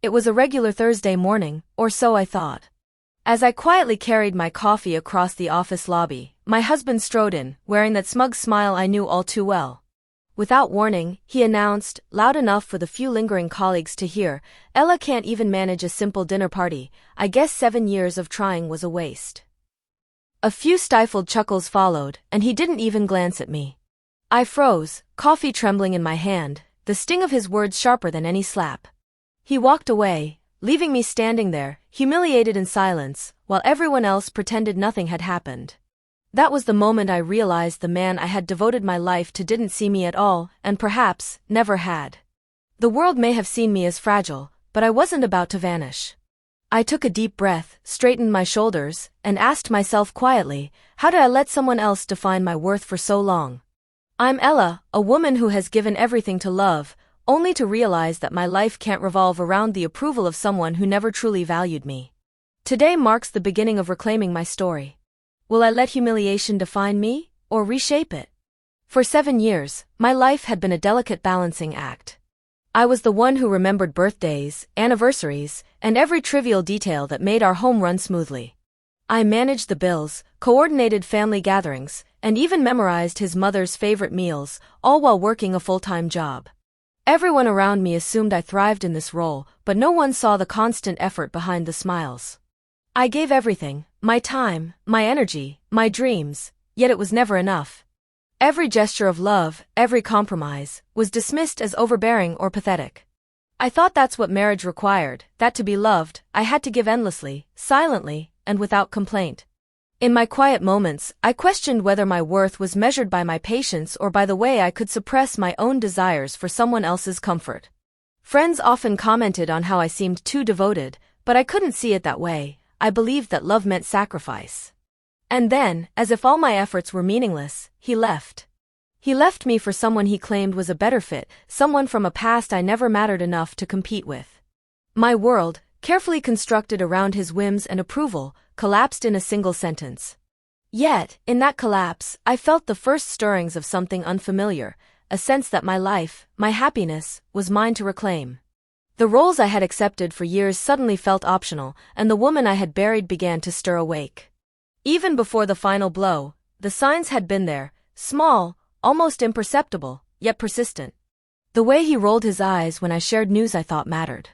It was a regular Thursday morning, or so I thought. As I quietly carried my coffee across the office lobby, my husband strode in, wearing that smug smile I knew all too well. Without warning, he announced, loud enough for the few lingering colleagues to hear, "Ella can't even manage a simple dinner party. I guess 7 years of trying was a waste." A few stifled chuckles followed, and he didn't even glance at me. I froze, coffee trembling in my hand, the sting of his words sharper than any slap. He walked away, leaving me standing there, humiliated in silence, while everyone else pretended nothing had happened. That was the moment I realized the man I had devoted my life to didn't see me at all, and perhaps, never had. The world may have seen me as fragile, but I wasn't about to vanish. I took a deep breath, straightened my shoulders, and asked myself quietly, how did I let someone else define my worth for so long? I'm Ella, a woman who has given everything to love, only to realize that my life can't revolve around the approval of someone who never truly valued me. Today marks the beginning of reclaiming my story. Will I let humiliation define me, or reshape it? For 7 years, my life had been a delicate balancing act. I was the one who remembered birthdays, anniversaries, and every trivial detail that made our home run smoothly. I managed the bills, coordinated family gatherings, and even memorized his mother's favorite meals, all while working a full-time job. Everyone around me assumed I thrived in this role, but no one saw the constant effort behind the smiles. I gave everything, my time, my energy, my dreams, yet it was never enough. Every gesture of love, every compromise, was dismissed as overbearing or pathetic. I thought that's what marriage required, that to be loved, I had to give endlessly, silently, and without complaint. In my quiet moments, I questioned whether my worth was measured by my patience or by the way I could suppress my own desires for someone else's comfort. Friends often commented on how I seemed too devoted, but I couldn't see it that way. I believed that love meant sacrifice. And then, as if all my efforts were meaningless, he left. He left me for someone he claimed was a better fit, someone from a past I never mattered enough to compete with. My world, carefully constructed around his whims and approval, collapsed in a single sentence. Yet, in that collapse, I felt the first stirrings of something unfamiliar, a sense that my life, my happiness, was mine to reclaim. The roles I had accepted for years suddenly felt optional, and the woman I had buried began to stir awake. Even before the final blow, the signs had been there, small, almost imperceptible, yet persistent. The way he rolled his eyes when I shared news I thought mattered.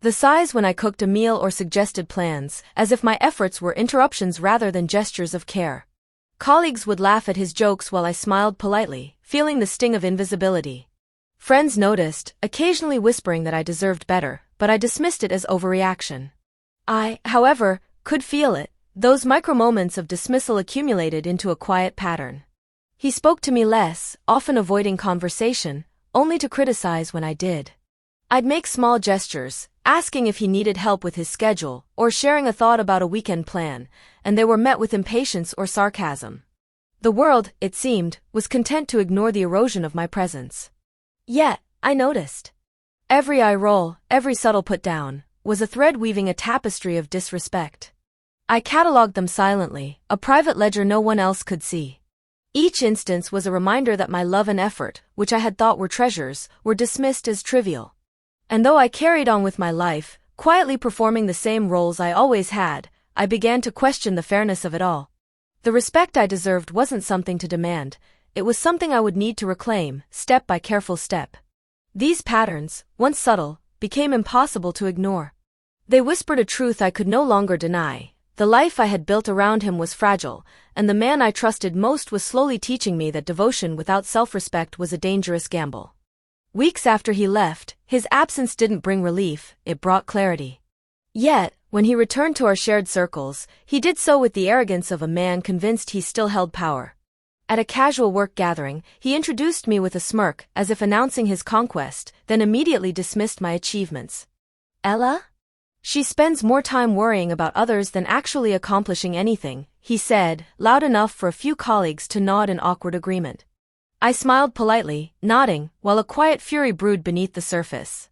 The sighs when I cooked a meal or suggested plans, as if my efforts were interruptions rather than gestures of care. Colleagues would laugh at his jokes while I smiled politely, feeling the sting of invisibility. Friends noticed, occasionally whispering that I deserved better, but I dismissed it as overreaction. I, however, could feel it. Those micro-moments of dismissal accumulated into a quiet pattern. He spoke to me less, often avoiding conversation, only to criticize when I did. I'd make small gestures, asking if he needed help with his schedule, or sharing a thought about a weekend plan, and they were met with impatience or sarcasm. The world, it seemed, was content to ignore the erosion of my presence. Yet, I noticed. Every eye roll, every subtle put down, was a thread weaving a tapestry of disrespect. I catalogued them silently, a private ledger no one else could see. Each instance was a reminder that my love and effort, which I had thought were treasures, were dismissed as trivial. And though I carried on with my life, quietly performing the same roles I always had, I began to question the fairness of it all. The respect I deserved wasn't something to demand, it was something I would need to reclaim, step by careful step. These patterns, once subtle, became impossible to ignore. They whispered a truth I could no longer deny. The life I had built around him was fragile, and the man I trusted most was slowly teaching me that devotion without self-respect was a dangerous gamble. Weeks after he left, his absence didn't bring relief, it brought clarity. Yet, when he returned to our shared circles, he did so with the arrogance of a man convinced he still held power. At a casual work gathering, he introduced me with a smirk, as if announcing his conquest, then immediately dismissed my achievements. Ella? She spends more time worrying about others than actually accomplishing anything, he said, loud enough for a few colleagues to nod in awkward agreement. I smiled politely, nodding, while a quiet fury brewed beneath the surface.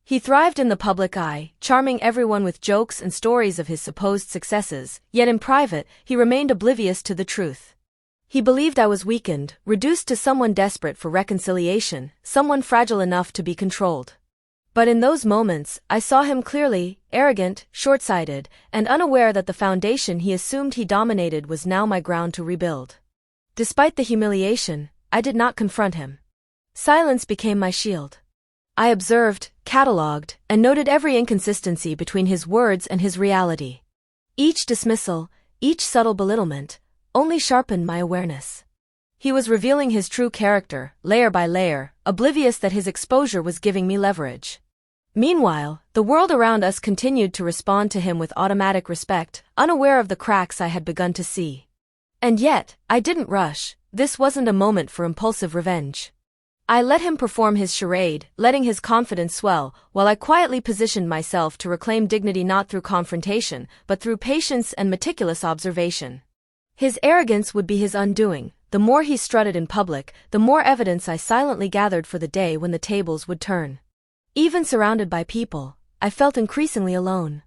He thrived in the public eye, charming everyone with jokes and stories of his supposed successes, yet in private, he remained oblivious to the truth. He believed I was weakened, reduced to someone desperate for reconciliation, someone fragile enough to be controlled. But in those moments, I saw him clearly, arrogant, short-sighted, and unaware that the foundation he assumed he dominated was now my ground to rebuild. Despite the humiliation, I did not confront him. Silence became my shield. I observed, catalogued, and noted every inconsistency between his words and his reality. Each dismissal, each subtle belittlement, only sharpened my awareness. He was revealing his true character, layer by layer, oblivious that his exposure was giving me leverage. Meanwhile, the world around us continued to respond to him with automatic respect, unaware of the cracks I had begun to see. And yet, I didn't rush. This wasn't a moment for impulsive revenge. I let him perform his charade, letting his confidence swell, while I quietly positioned myself to reclaim dignity not through confrontation, but through patience and meticulous observation. His arrogance would be his undoing. The more he strutted in public, the more evidence I silently gathered for the day when the tables would turn. Even surrounded by people, I felt increasingly alone.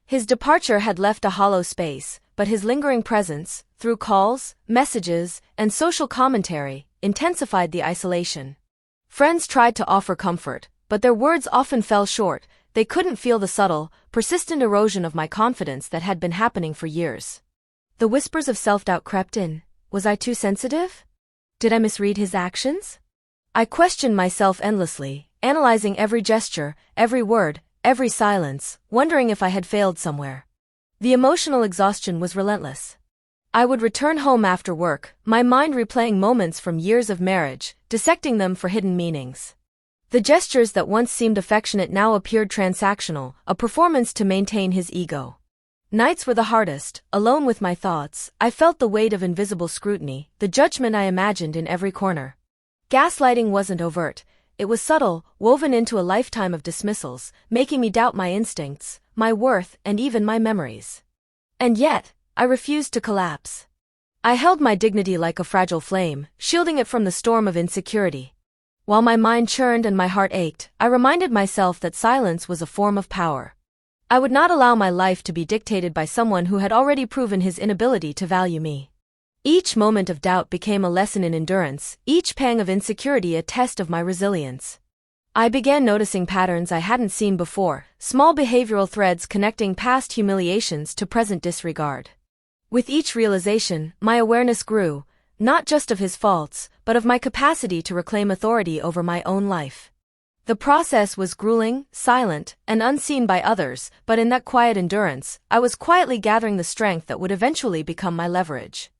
His departure had left a hollow space, but his lingering presence, through calls, messages, and social commentary, intensified the isolation. Friends tried to offer comfort, but their words often fell short. They couldn't feel the subtle, persistent erosion of my confidence that had been happening for years. The whispers of self-doubt crept in. Was I too sensitive? Did I misread his actions? I questioned myself endlessly, analyzing every gesture, every word, every silence, wondering if I had failed somewhere. The emotional exhaustion was relentless. I would return home after work, my mind replaying moments from years of marriage, dissecting them for hidden meanings. The gestures that once seemed affectionate now appeared transactional, a performance to maintain his ego. Nights were the hardest. Alone with my thoughts, I felt the weight of invisible scrutiny, the judgment I imagined in every corner. Gaslighting wasn't overt. It was subtle, woven into a lifetime of dismissals, making me doubt my instincts, my worth, and even my memories. And yet, I refused to collapse. I held my dignity like a fragile flame, shielding it from the storm of insecurity. While my mind churned and my heart ached, I reminded myself that silence was a form of power. I would not allow my life to be dictated by someone who had already proven his inability to value me. Each moment of doubt became a lesson in endurance, each pang of insecurity a test of my resilience. I began noticing patterns I hadn't seen before, small behavioral threads connecting past humiliations to present disregard. With each realization, my awareness grew, not just of his faults, but of my capacity to reclaim authority over my own life. The process was grueling, silent, and unseen by others, but in that quiet endurance, I was quietly gathering the strength that would eventually become my leverage.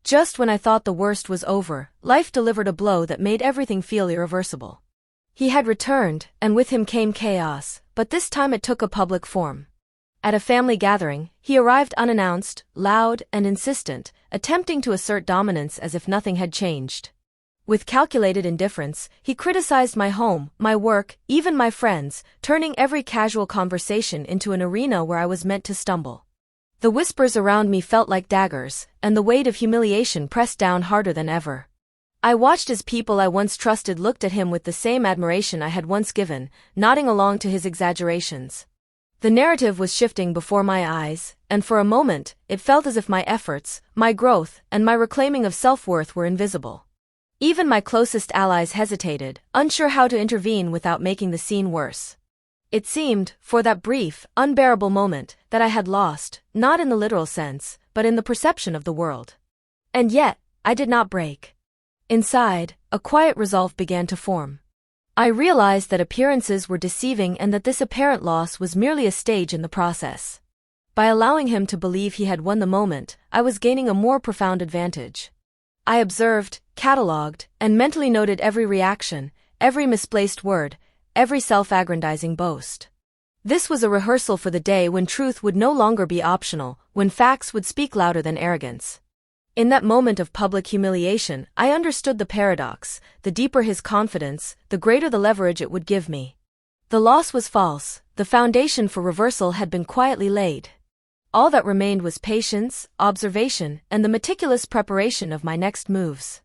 Just when I thought the worst was over, life delivered a blow that made everything feel irreversible. He had returned, and with him came chaos, but this time it took a public form. At a family gathering, he arrived unannounced, loud, and insistent, attempting to assert dominance as if nothing had changed. With calculated indifference, he criticized my home, my work, even my friends, turning every casual conversation into an arena where I was meant to stumble. The whispers around me felt like daggers, and the weight of humiliation pressed down harder than ever. I watched as people I once trusted looked at him with the same admiration I had once given, nodding along to his exaggerations. The narrative was shifting before my eyes, and for a moment, it felt as if my efforts, my growth, and my reclaiming of self-worth were invisible. Even my closest allies hesitated, unsure how to intervene without making the scene worse. It seemed, for that brief, unbearable moment, that I had lost, not in the literal sense, but in the perception of the world. And yet, I did not break. Inside, a quiet resolve began to form. I realized that appearances were deceiving and that this apparent loss was merely a stage in the process. By allowing him to believe he had won the moment, I was gaining a more profound advantage. I observed, catalogued, and mentally noted every reaction, every misplaced word, every self-aggrandizing boast. This was a rehearsal for the day when truth would no longer be optional, when facts would speak louder than arrogance. In that moment of public humiliation, I understood the paradox: the deeper his confidence, the greater the leverage it would give me. The loss was false, the foundation for reversal had been quietly laid. All that remained was patience, observation, and the meticulous preparation of my next moves.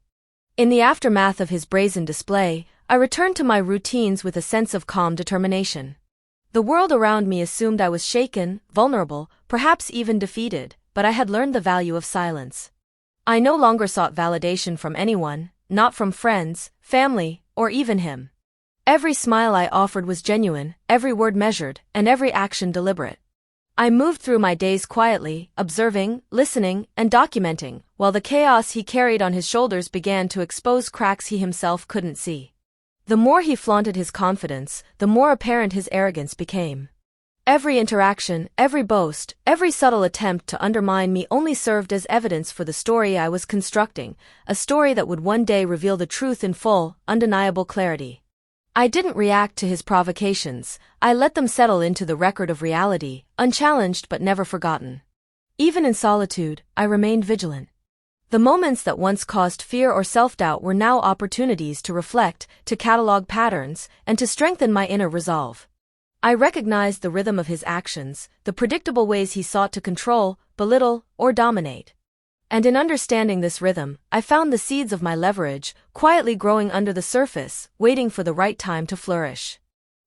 In the aftermath of his brazen display, I returned to my routines with a sense of calm determination. The world around me assumed I was shaken, vulnerable, perhaps even defeated, but I had learned the value of silence. I no longer sought validation from anyone, not from friends, family, or even him. Every smile I offered was genuine, every word measured, and every action deliberate. I moved through my days quietly, observing, listening, and documenting, while the chaos he carried on his shoulders began to expose cracks he himself couldn't see. The more he flaunted his confidence, the more apparent his arrogance became. Every interaction, every boast, every subtle attempt to undermine me only served as evidence for the story I was constructing, a story that would one day reveal the truth in full, undeniable clarity. I didn't react to his provocations, I let them settle into the record of reality, unchallenged but never forgotten. Even in solitude, I remained vigilant. The moments that once caused fear or self-doubt were now opportunities to reflect, to catalog patterns, and to strengthen my inner resolve. I recognized the rhythm of his actions, the predictable ways he sought to control, belittle, or dominate. And in understanding this rhythm, I found the seeds of my leverage, quietly growing under the surface, waiting for the right time to flourish.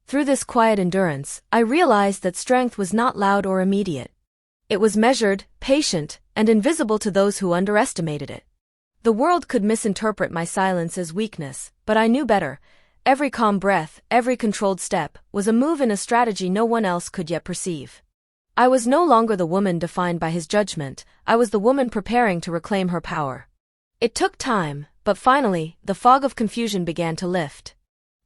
Through this quiet endurance, I realized that strength was not loud or immediate. It was measured, patient, and invisible to those who underestimated it. The world could misinterpret my silence as weakness, but I knew better. Every calm breath, every controlled step, was a move in a strategy no one else could yet perceive. I was no longer the woman defined by his judgment, I was the woman preparing to reclaim her power. It took time, but finally, the fog of confusion began to lift.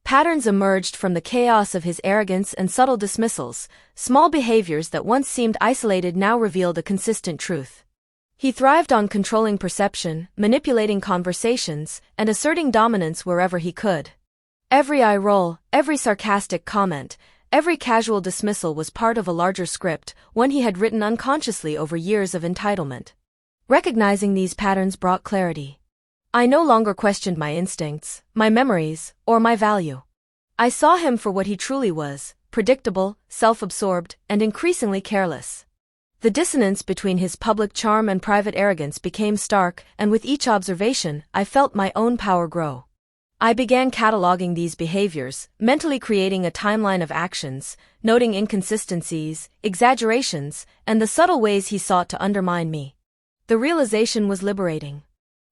Patterns emerged from the chaos of his arrogance and subtle dismissals, small behaviors that once seemed isolated now revealed a consistent truth. He thrived on controlling perception, manipulating conversations, and asserting dominance wherever he could. Every eye roll, every sarcastic comment, every casual dismissal was part of a larger script, one he had written unconsciously over years of entitlement. Recognizing these patterns brought clarity. I no longer questioned my instincts, my memories, or my value. I saw him for what he truly was, predictable, self-absorbed, and increasingly careless. The dissonance between his public charm and private arrogance became stark, and with each observation, I felt my own power grow. I began cataloging these behaviors, mentally creating a timeline of actions, noting inconsistencies, exaggerations, and the subtle ways he sought to undermine me. The realization was liberating.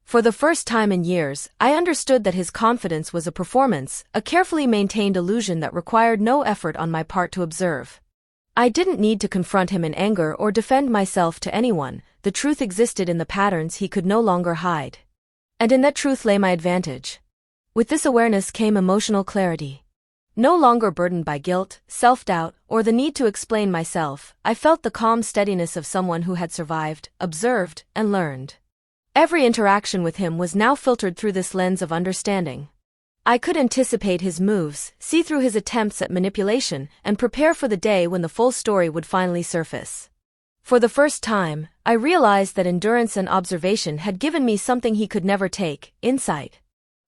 For the first time in years, I understood that his confidence was a performance, a carefully maintained illusion that required no effort on my part to observe. I didn't need to confront him in anger or defend myself to anyone, the truth existed in the patterns he could no longer hide. And in that truth lay my advantage. With this awareness came emotional clarity. No longer burdened by guilt, self-doubt, or the need to explain myself, I felt the calm steadiness of someone who had survived, observed, and learned. Every interaction with him was now filtered through this lens of understanding. I could anticipate his moves, see through his attempts at manipulation, and prepare for the day when the full story would finally surface. For the first time, I realized that endurance and observation had given me something he could never take, insight.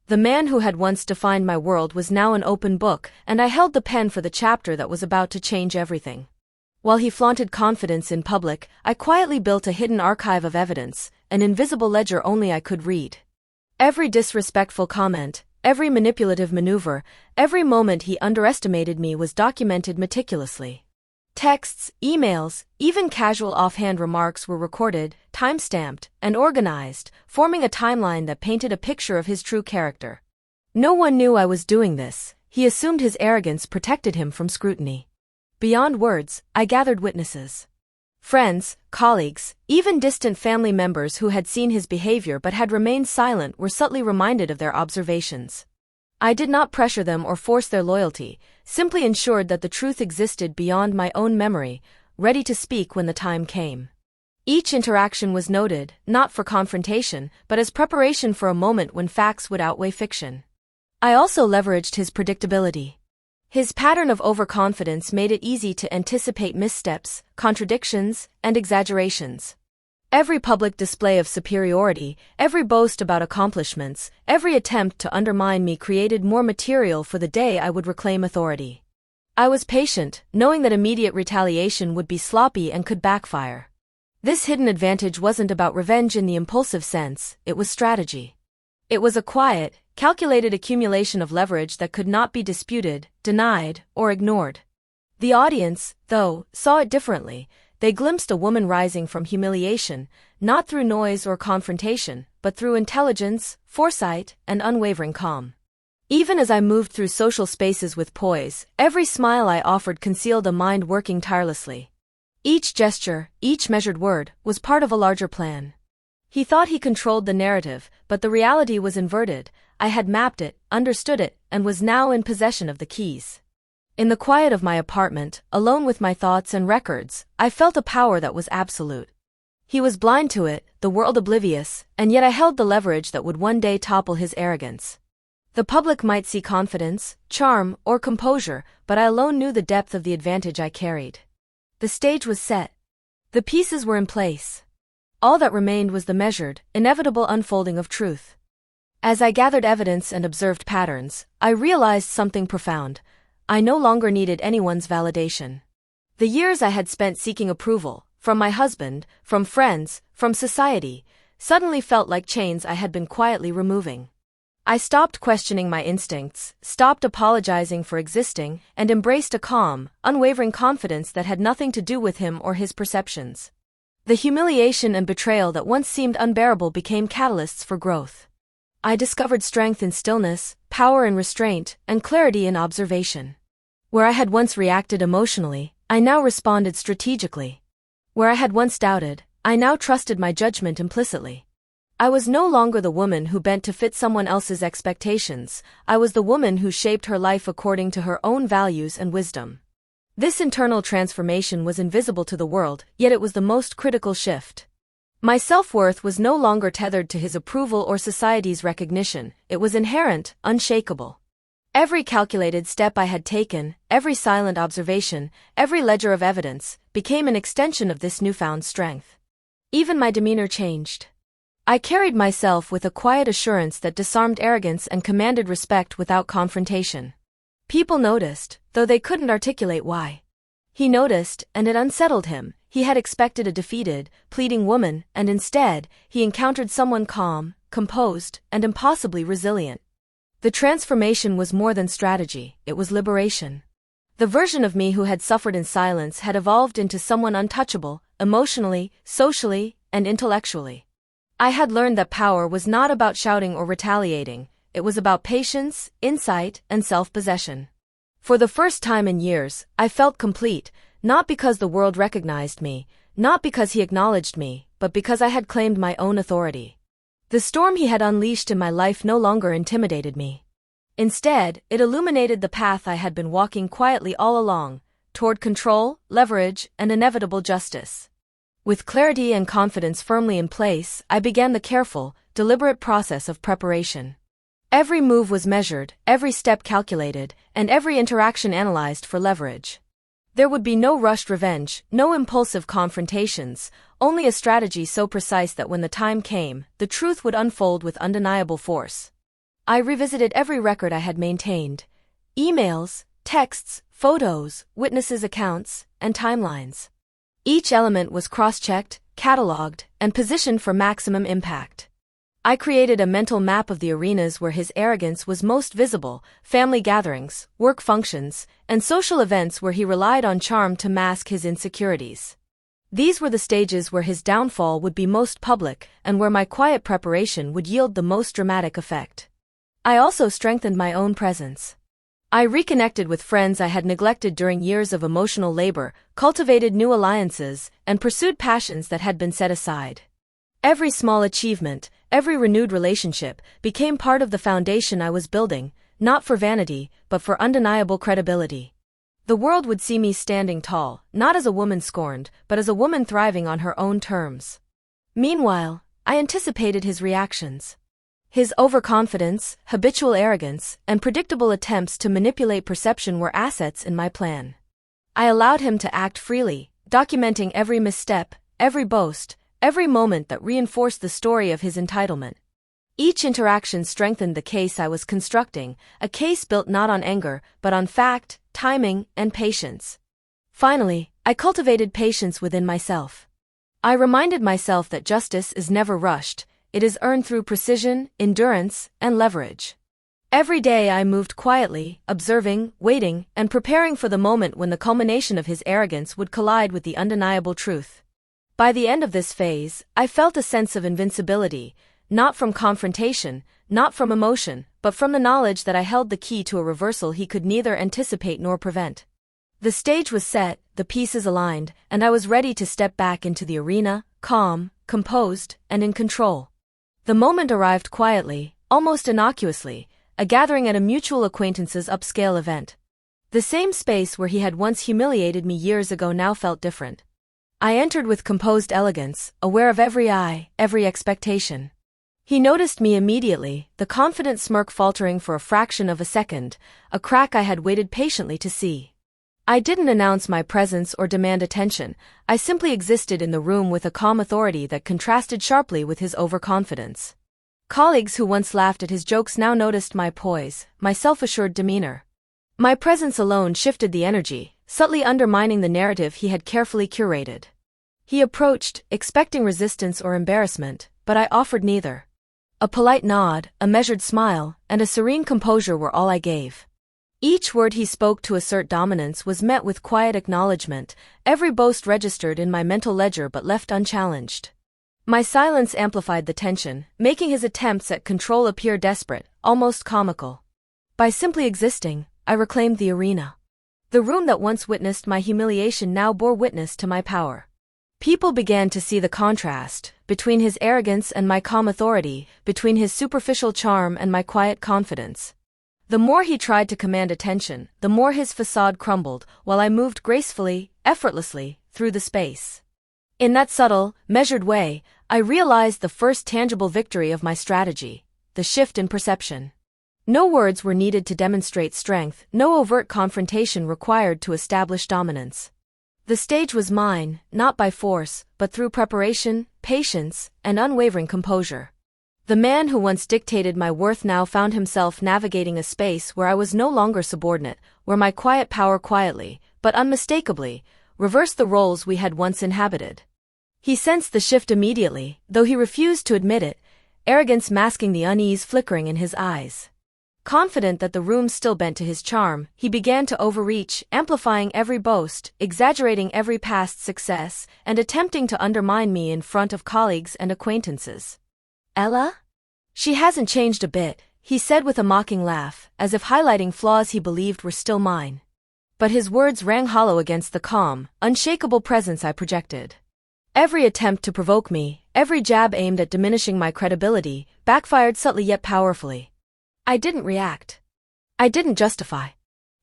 The man who had once defined my world was now an open book, and I held the pen for the chapter that was about to change everything. While he flaunted confidence in public, I quietly built a hidden archive of evidence, an invisible ledger only I could read. Every disrespectful comment, every manipulative maneuver, every moment he underestimated me was documented meticulously. Texts, emails, even casual offhand remarks were recorded, time-stamped, and organized, forming a timeline that painted a picture of his true character. No one knew I was doing this, he assumed his arrogance protected him from scrutiny. Beyond words, I gathered witnesses. Friends, colleagues, even distant family members who had seen his behavior but had remained silent were subtly reminded of their observations. I did not pressure them or force their loyalty, simply ensured that the truth existed beyond my own memory, ready to speak when the time came. Each interaction was noted, not for confrontation, but as preparation for a moment when facts would outweigh fiction. I also leveraged his predictability. His pattern of overconfidence made it easy to anticipate missteps, contradictions, and exaggerations. Every public display of superiority, every boast about accomplishments, every attempt to undermine me created more material for the day I would reclaim authority. I was patient, knowing that immediate retaliation would be sloppy and could backfire. This hidden advantage wasn't about revenge in the impulsive sense, it was strategy. It was a quiet, calculated accumulation of leverage that could not be disputed, denied, or ignored. The audience, though, saw it differently. They glimpsed a woman rising from humiliation, not through noise or confrontation, but through intelligence, foresight, and unwavering calm. Even as I moved through social spaces with poise, every smile I offered concealed a mind working tirelessly. Each gesture, each measured word, was part of a larger plan. He thought he controlled the narrative, but the reality was inverted. I had mapped it, understood it, and was now in possession of the keys. In the quiet of my apartment, alone with my thoughts and records, I felt a power that was absolute. He was blind to it, the world oblivious, and yet I held the leverage that would one day topple his arrogance. The public might see confidence, charm, or composure, but I alone knew the depth of the advantage I carried. The stage was set. The pieces were in place. All that remained was the measured, inevitable unfolding of truth. As I gathered evidence and observed patterns, I realized something profound. I no longer needed anyone's validation. The years I had spent seeking approval, from my husband, from friends, from society, suddenly felt like chains I had been quietly removing. I stopped questioning my instincts, stopped apologizing for existing, and embraced a calm, unwavering confidence that had nothing to do with him or his perceptions. The humiliation and betrayal that once seemed unbearable became catalysts for growth. I discovered strength in stillness, power in restraint, and clarity in observation. Where I had once reacted emotionally, I now responded strategically. Where I had once doubted, I now trusted my judgment implicitly. I was no longer the woman who bent to fit someone else's expectations. I was the woman who shaped her life according to her own values and wisdom. This internal transformation was invisible to the world, yet it was the most critical shift. My self-worth was no longer tethered to his approval or society's recognition. It was inherent, unshakable. Every calculated step I had taken, every silent observation, every ledger of evidence, became an extension of this newfound strength. Even my demeanor changed. I carried myself with a quiet assurance that disarmed arrogance and commanded respect without confrontation. People noticed, though they couldn't articulate why. He noticed, and it unsettled him. He had expected a defeated, pleading woman, and instead, he encountered someone calm, composed, and impossibly resilient. The transformation was more than strategy, it was liberation. The version of me who had suffered in silence had evolved into someone untouchable, emotionally, socially, and intellectually. I had learned that power was not about shouting or retaliating, it was about patience, insight, and self-possession. For the first time in years, I felt complete, not because the world recognized me, not because he acknowledged me, but because I had claimed my own authority. The storm he had unleashed in my life no longer intimidated me. Instead, it illuminated the path I had been walking quietly all along, toward control, leverage, and inevitable justice. With clarity and confidence firmly in place, I began the careful, deliberate process of preparation. Every move was measured, every step calculated, and every interaction analyzed for leverage. There would be no rushed revenge, no impulsive confrontations, only a strategy so precise that when the time came, the truth would unfold with undeniable force. I revisited every record I had maintained: emails, texts, photos, witnesses' accounts, and timelines. Each element was cross-checked, cataloged, and positioned for maximum impact. I created a mental map of the arenas where his arrogance was most visible: family gatherings, work functions, and social events where he relied on charm to mask his insecurities. These were the stages where his downfall would be most public and where my quiet preparation would yield the most dramatic effect. I also strengthened my own presence. I reconnected with friends I had neglected during years of emotional labor, cultivated new alliances, and pursued passions that had been set aside. Every small achievement, every renewed relationship, became part of the foundation I was building, not for vanity, but for undeniable credibility. The world would see me standing tall, not as a woman scorned, but as a woman thriving on her own terms. Meanwhile, I anticipated his reactions. His overconfidence, habitual arrogance, and predictable attempts to manipulate perception were assets in my plan. I allowed him to act freely, documenting every misstep, every boast, every moment that reinforced the story of his entitlement. Each interaction strengthened the case I was constructing, a case built not on anger, but on fact, timing, and patience. Finally, I cultivated patience within myself. I reminded myself that justice is never rushed. It is earned through precision, endurance, and leverage. Every day I moved quietly, observing, waiting, and preparing for the moment when the culmination of his arrogance would collide with the undeniable truth. By the end of this phase, I felt a sense of invincibility, not from confrontation, not from emotion, but from the knowledge that I held the key to a reversal he could neither anticipate nor prevent. The stage was set, the pieces aligned, and I was ready to step back into the arena, calm, composed, and in control. The moment arrived quietly, almost innocuously, a gathering at a mutual acquaintance's upscale event. The same space where he had once humiliated me years ago now felt different. I entered with composed elegance, aware of every eye, every expectation. He noticed me immediately, the confident smirk faltering for a fraction of a second, a crack I had waited patiently to see. I didn't announce my presence or demand attention, I simply existed in the room with a calm authority that contrasted sharply with his overconfidence. Colleagues who once laughed at his jokes now noticed my poise, my self-assured demeanor. My presence alone shifted the energy, subtly undermining the narrative he had carefully curated. He approached, expecting resistance or embarrassment, but I offered neither. A polite nod, a measured smile, and a serene composure were all I gave. Each word he spoke to assert dominance was met with quiet acknowledgement, every boast registered in my mental ledger but left unchallenged. My silence amplified the tension, making his attempts at control appear desperate, almost comical. By simply existing, I reclaimed the arena. The room that once witnessed my humiliation now bore witness to my power. People began to see the contrast, between his arrogance and my calm authority, between his superficial charm and my quiet confidence. The more he tried to command attention, the more his facade crumbled, while I moved gracefully, effortlessly, through the space. In that subtle, measured way, I realized the first tangible victory of my strategy, the shift in perception. No words were needed to demonstrate strength, no overt confrontation required to establish dominance. The stage was mine, not by force, but through preparation, patience, and unwavering composure. The man who once dictated my worth now found himself navigating a space where I was no longer subordinate, where my quiet power quietly, but unmistakably, reversed the roles we had once inhabited. He sensed the shift immediately, though he refused to admit it, arrogance masking the unease flickering in his eyes. Confident that the room still bent to his charm, he began to overreach, amplifying every boast, exaggerating every past success, and attempting to undermine me in front of colleagues and acquaintances. "Ella? She hasn't changed a bit," he said with a mocking laugh, as if highlighting flaws he believed were still mine. But his words rang hollow against the calm, unshakable presence I projected. Every attempt to provoke me, every jab aimed at diminishing my credibility, backfired subtly yet powerfully. I didn't react. I didn't justify.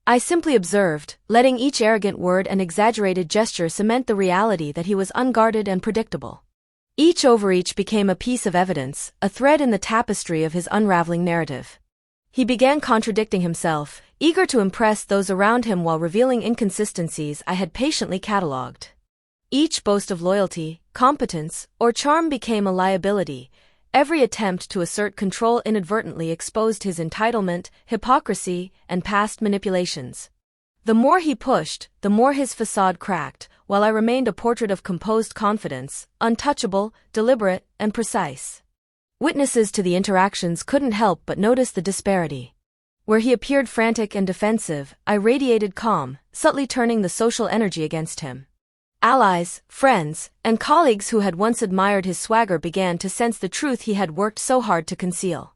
I simply observed, letting each arrogant word and exaggerated gesture cement the reality that he was unguarded and predictable. Each overreach became a piece of evidence, a thread in the tapestry of his unraveling narrative. He began contradicting himself, eager to impress those around him while revealing inconsistencies I had patiently catalogued. Each boast of loyalty, competence, or charm became a liability. Every attempt to assert control inadvertently exposed his entitlement, hypocrisy, and past manipulations. The more he pushed, the more his facade cracked, while I remained a portrait of composed confidence, untouchable, deliberate, and precise. Witnesses to the interactions couldn't help but notice the disparity. Where he appeared frantic and defensive, I radiated calm, subtly turning the social energy against him. Allies, friends, and colleagues who had once admired his swagger began to sense the truth he had worked so hard to conceal.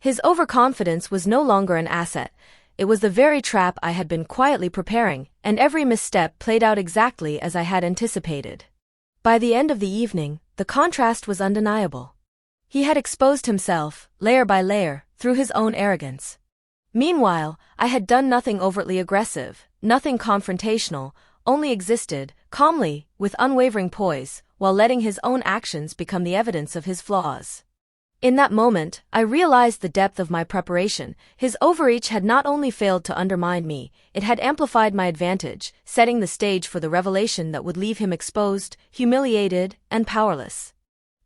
His overconfidence was no longer an asset, it was the very trap I had been quietly preparing, and every misstep played out exactly as I had anticipated. By the end of the evening, the contrast was undeniable. He had exposed himself, layer by layer, through his own arrogance. Meanwhile, I had done nothing overtly aggressive, nothing confrontational, only existed, calmly, with unwavering poise, while letting his own actions become the evidence of his flaws. In that moment, I realized the depth of my preparation. His overreach had not only failed to undermine me, it had amplified my advantage, setting the stage for the revelation that would leave him exposed, humiliated, and powerless.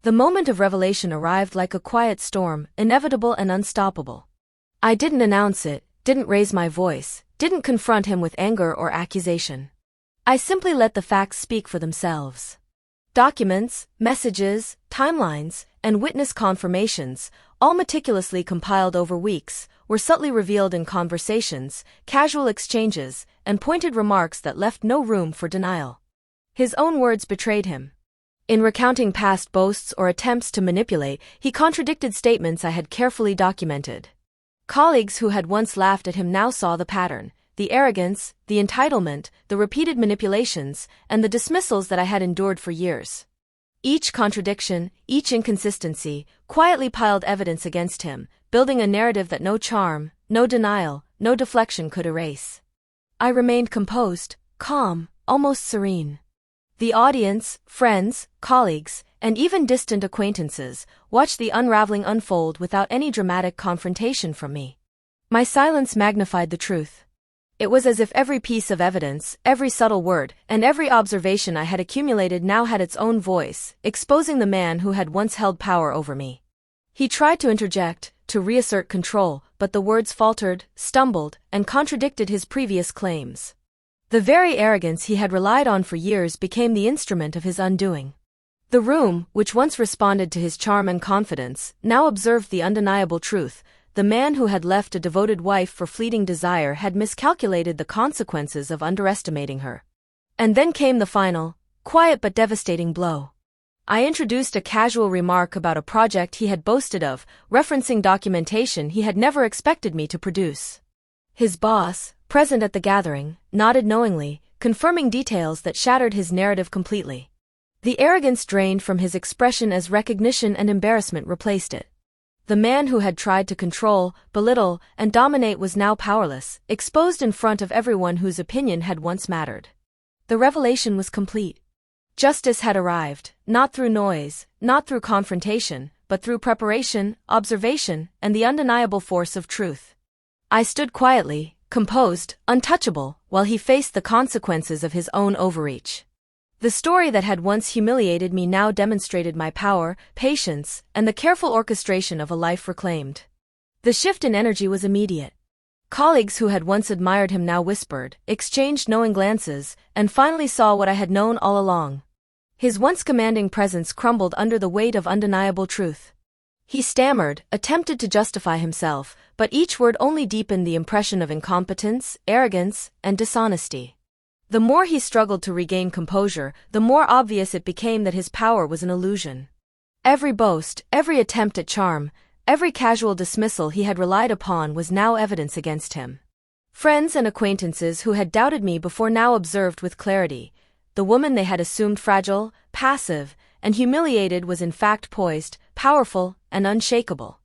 The moment of revelation arrived like a quiet storm, inevitable and unstoppable. I didn't announce it, didn't raise my voice, didn't confront him with anger or accusation. I simply let the facts speak for themselves. Documents, messages, timelines, and witness confirmations, all meticulously compiled over weeks, were subtly revealed in conversations, casual exchanges, and pointed remarks that left no room for denial. His own words betrayed him. In recounting past boasts or attempts to manipulate, he contradicted statements I had carefully documented. Colleagues who had once laughed at him now saw the pattern, the arrogance, the entitlement, the repeated manipulations, and the dismissals that I had endured for years. Each contradiction, each inconsistency, quietly piled evidence against him, building a narrative that no charm, no denial, no deflection could erase. I remained composed, calm, almost serene. The audience, friends, colleagues, and even distant acquaintances watched the unraveling unfold without any dramatic confrontation from me. My silence magnified the truth. It was as if every piece of evidence, every subtle word, and every observation I had accumulated now had its own voice, exposing the man who had once held power over me. He tried to interject, to reassert control, but the words faltered, stumbled, and contradicted his previous claims. The very arrogance he had relied on for years became the instrument of his undoing. The room, which once responded to his charm and confidence, now observed the undeniable truth. The man who had left a devoted wife for fleeting desire had miscalculated the consequences of underestimating her. And then came the final, quiet but devastating blow. I introduced a casual remark about a project he had boasted of, referencing documentation he had never expected me to produce. His boss, present at the gathering, nodded knowingly, confirming details that shattered his narrative completely. The arrogance drained from his expression as recognition and embarrassment replaced it. The man who had tried to control, belittle, and dominate was now powerless, exposed in front of everyone whose opinion had once mattered. The revelation was complete. Justice had arrived, not through noise, not through confrontation, but through preparation, observation, and the undeniable force of truth. I stood quietly, composed, untouchable, while he faced the consequences of his own overreach. The story that had once humiliated me now demonstrated my power, patience, and the careful orchestration of a life reclaimed. The shift in energy was immediate. Colleagues who had once admired him now whispered, exchanged knowing glances, and finally saw what I had known all along. His once commanding presence crumbled under the weight of undeniable truth. He stammered, attempted to justify himself, but each word only deepened the impression of incompetence, arrogance, and dishonesty. The more he struggled to regain composure, the more obvious it became that his power was an illusion. Every boast, every attempt at charm, every casual dismissal he had relied upon was now evidence against him. Friends and acquaintances who had doubted me before now observed with clarity. The woman they had assumed fragile, passive, and humiliated was in fact poised, powerful, and unshakable.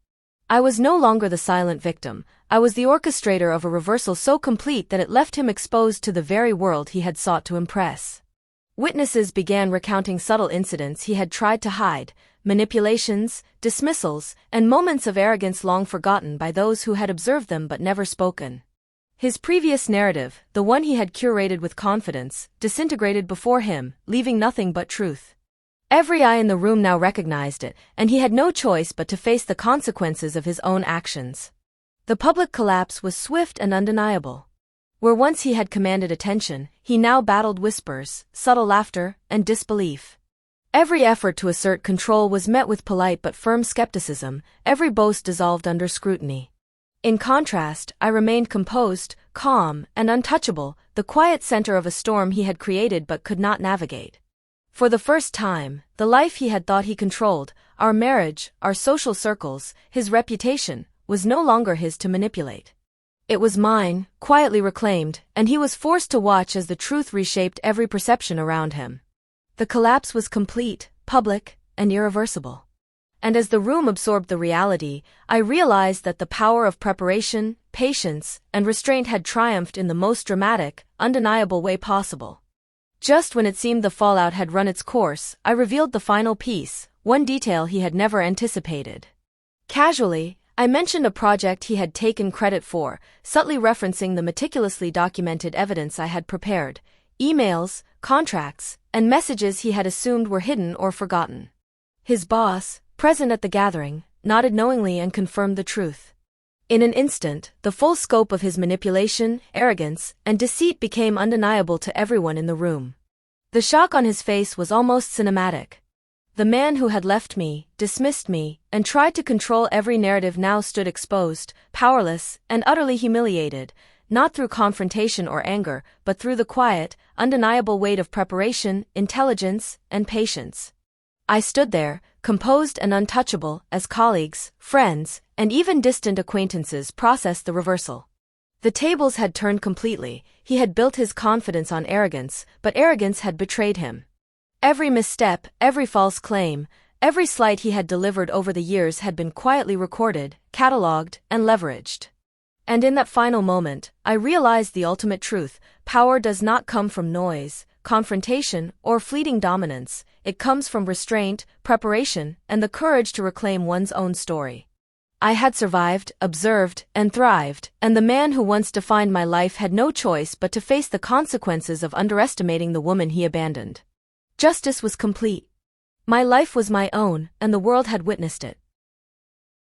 I was no longer the silent victim. I was the orchestrator of a reversal so complete that it left him exposed to the very world he had sought to impress. Witnesses began recounting subtle incidents he had tried to hide, manipulations, dismissals, and moments of arrogance long forgotten by those who had observed them but never spoken. His previous narrative, the one he had curated with confidence, disintegrated before him, leaving nothing but truth. Every eye in the room now recognized it, and he had no choice but to face the consequences of his own actions. The public collapse was swift and undeniable. Where once he had commanded attention, he now battled whispers, subtle laughter, and disbelief. Every effort to assert control was met with polite but firm skepticism, every boast dissolved under scrutiny. In contrast, I remained composed, calm, and untouchable, the quiet center of a storm he had created but could not navigate. For the first time, the life he had thought he controlled, our marriage, our social circles, his reputation, was no longer his to manipulate. It was mine, quietly reclaimed, and he was forced to watch as the truth reshaped every perception around him. The collapse was complete, public, and irreversible. And as the room absorbed the reality, I realized that the power of preparation, patience, and restraint had triumphed in the most dramatic, undeniable way possible. Just when it seemed the fallout had run its course, I revealed the final piece, one detail he had never anticipated. Casually, I mentioned a project he had taken credit for, subtly referencing the meticulously documented evidence I had prepared, emails, contracts, and messages he had assumed were hidden or forgotten. His boss, present at the gathering, nodded knowingly and confirmed the truth. In an instant, the full scope of his manipulation, arrogance, and deceit became undeniable to everyone in the room. The shock on his face was almost cinematic. The man who had left me, dismissed me, and tried to control every narrative now stood exposed, powerless, and utterly humiliated, not through confrontation or anger, but through the quiet, undeniable weight of preparation, intelligence, and patience. I stood there, composed and untouchable, as colleagues, friends, and even distant acquaintances processed the reversal. The tables had turned completely. He had built his confidence on arrogance, but arrogance had betrayed him. Every misstep, every false claim, every slight he had delivered over the years had been quietly recorded, catalogued, and leveraged. And in that final moment, I realized the ultimate truth: power does not come from noise, confrontation, or fleeting dominance. It comes from restraint, preparation, and the courage to reclaim one's own story. I had survived, observed, and thrived, and the man who once defined my life had no choice but to face the consequences of underestimating the woman he abandoned. Justice was complete. My life was my own, and the world had witnessed it.